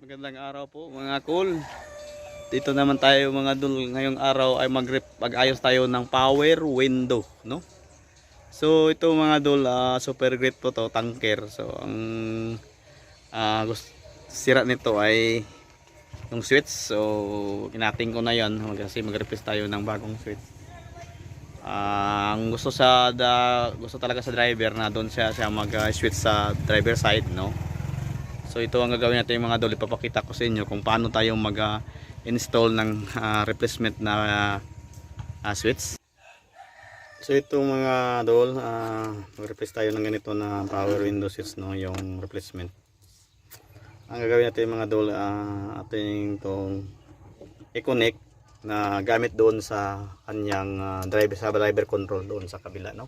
Magandang araw po mga cool. Dito naman tayo mga dul. Ngayong araw ay mag-ayos tayo ng power window, no? So ito mga dul, super great po to, tanker. So ang sira nito ay yung switch. So kinating ko na 'yon kasi mag-replace tayo ng bagong switch. Ang gusto talaga sa driver na doon siya mag-switch sa driver side, no? So ito ang gagawin natin mga dol, ipapakita ko sa inyo kung paano tayo mag-install ng replacement na switch. So ito mga dol, mag-replace tayo ng ganito na power window switch, no, yung replacement. Ang gagawin natin mga dol, ating itong i-connect na gamit doon sa kanyang driver control doon sa kabila, no.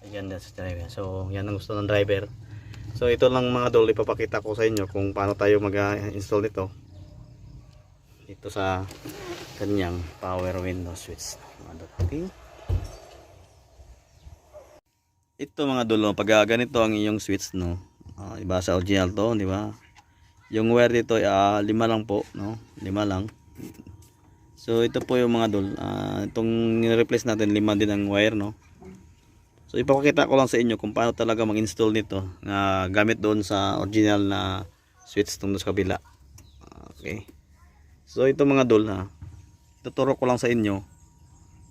Ayan sa driver. So yan ang gusto ng driver. So ito lang mga dol, ipapakita ko sa inyo kung paano tayo mag-install nito dito sa kanyang power window switch. Okay. Ito mga dol, pag ganito ang iyong switch, no, iba sa original to, di ba? Yung wire dito ay 5 lang po, no, 5 lang. So ito po yung mga dol, itong ni-replace natin 5 din ang wire, no. So ipapakita ko lang sa inyo kung paano talaga mag-install nito na gamit doon sa original na switch tungkol sa kabila. Okay. So ito mga dol, tuturo ko lang sa inyo.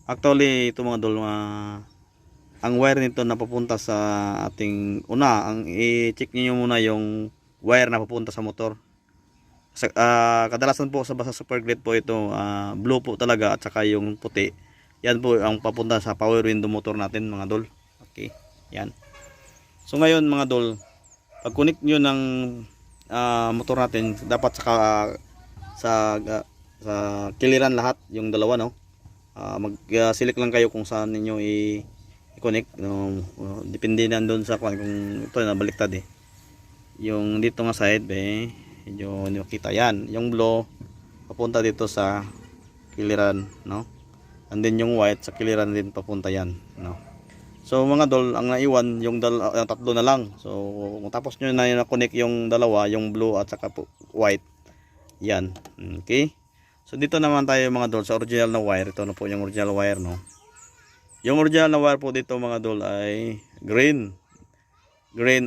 Actually ito mga dol, ang wire nito na papunta sa ating ang i-check niyo muna yung wire na papunta sa motor. Kadalasan po sa super great po ito, blue po talaga at saka yung puti. Yan po ang papunta sa power window motor natin mga dol. Okay, yan. So ngayon mga dol, pag connect nyo ng motor natin, dapat sa kiliran lahat yung dalawa, no. Mag-select lang kayo kung saan niyo i-connect, no. Depende na doon sa kung ito na baliktad yung dito nga side medyo nakita yan, yung blue papunta dito sa kiliran, no. And then yung white sa kiliran din papunta yan, no. So mga dol, ang naiwan yung tatlo na lang. So kung tapos nyo na na-connect yung dalawa, yung blue at saka white, yan. Okay. So dito naman tayo mga dol sa original na wire. Ito na po yung original wire, no. Yung original na wire po dito mga dol ay green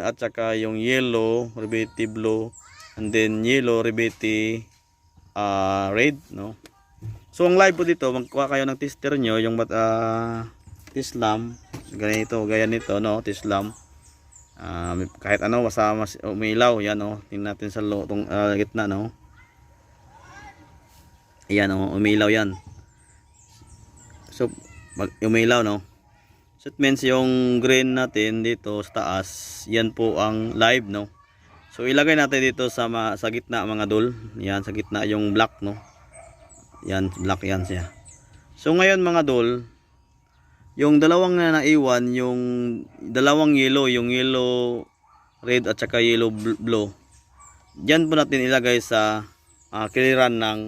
at saka yung yellow, rebete blue, and then yellow, rebete red, no. So ang live po dito, magkuha kayo ng tester nyo, yung tislam, ganito, gaya nito, no, tislam. Kahit ano, basta mas umilaw, yan, no. Tingnan natin sa gitna, no. Ayan, no, umilaw yan. So umilaw, no. So it means yung green natin dito sa taas, yan po ang live, no. So ilagay natin dito sa gitna mga dol. Yan sa gitna yung black, no. Yan, black yan siya. So ngayon mga dol, yung dalawang na naiwan, yung dalawang yellow, yung yellow red at saka yellow blue, diyan po natin ilagay sa kiliran ng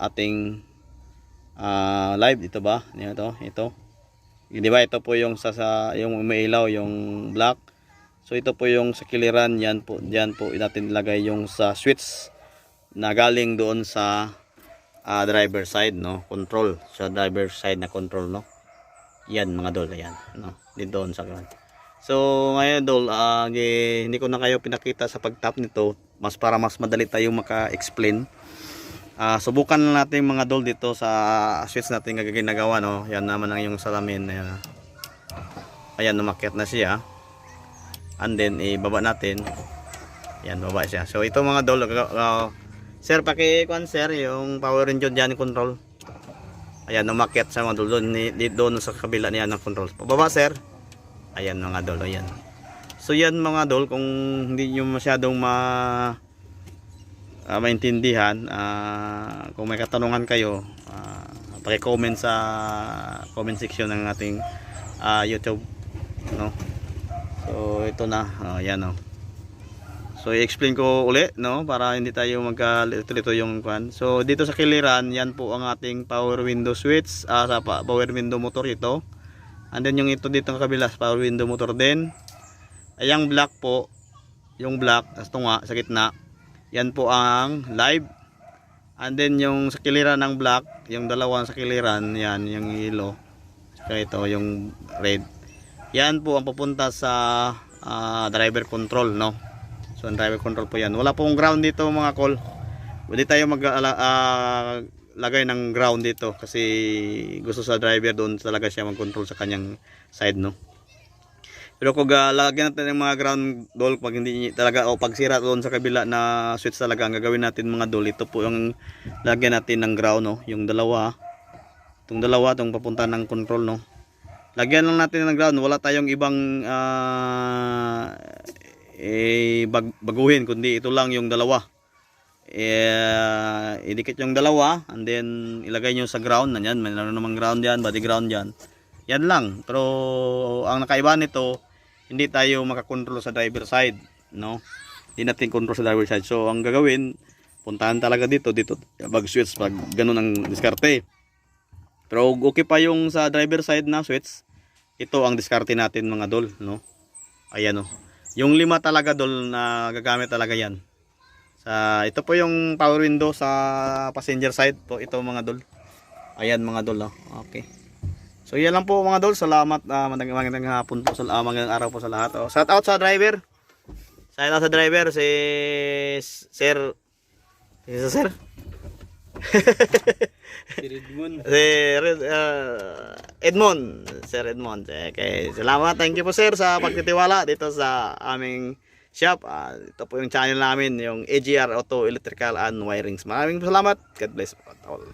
ating live. Ito ba? Ito. Di ba ito po yung yung umiilaw, yung black. So ito po yung sa kiliran, yan po, diyan po natin ilagay yung sa switch na galing doon sa driver side, no, control, sa driver side na control, no. Yan mga dol, yan, no, dito doon sa kanan. So ngayon dol, hindi ko na kayo pinakita sa pag-tap nito, para mas madali tayo maka-explain. Subukan lang natin mga dol dito sa switch natin ginagawa, no. Yan naman ang yung salamin. Ayan, umakyat na siya. And then ibaba natin. Yan, baba siya. So ito mga dol, sir, paki-kuan sir yung power window dyan control. Ayan, umakyat sa mga dol doon sa kabila niya ng control. Pababa sir. Ayan mga dol, ayan. So yan mga dol, kung hindi nyo masyadong maintindihan, kung may katanungan kayo, paki-comment sa comment section ng ating YouTube, no. So ito na, yan, no. So i-explain ko uli, no, para hindi tayo magkalito yung kwan. So dito sa kiliran, yan po ang ating power window switch, sa power window motor ito. And then yung ito dito sa kabila, power window motor din. Ay yung black po, yung black, ito nga sa gitna, Yan po ang live. And then yung sa kiliran ng black, yung dalawang sa kiliran, yan yung yellow. Saka ito yung red. Yan po ang pupunta sa driver control, no. So ang driver control po yan. Wala pong ground dito mga kol. Hindi tayo lagay ng ground dito kasi gusto sa driver doon talaga siya mag-control sa kanyang side, no. Pero kung lagyan natin ng mga ground dol, pag hindi talaga o pag sira doon sa kabila na switch talaga, ang gagawin natin mga dol, ito po yung lagyan natin ng ground, no. Yung dalawa, itong papunta ng control, no. Lagyan lang natin ng ground, wala tayong ibang baguhin, kundi ito lang yung dalawa. Idikit yung dalawa and then ilagay nyo sa ground. Nanyan, may namang ground yan, body ground yan. Yan lang. Pero ang nakaiba nito, hindi tayo makakontrol sa driver side, no. Hindi natin control sa driver side. So ang gagawin, puntahan talaga dito pag switch, pag ganun ang diskarte. Pero okay pa yung sa driver side na switch. Ito ang diskarte natin mga dol, no. Ayan, no. Yung 5 talaga dol na gagamit talaga yan. Ito po yung power window sa passenger side po ito mga dol. Ayan mga dol, oh. Okay. So yan lang po mga dol. Salamat, magandang hapon po, magandang araw po sa lahat. Oh. Shout out sa driver. Shout out sa driver si Sir. Sir. Si Redmond. Si Edmond. Sir Edmond. Okay. Salamat. Thank you po sir sa pagtitiwala dito sa aming shop. Ito po yung channel namin, yung AGR Auto Electrical and Wirings. Maraming salamat. God bless po all.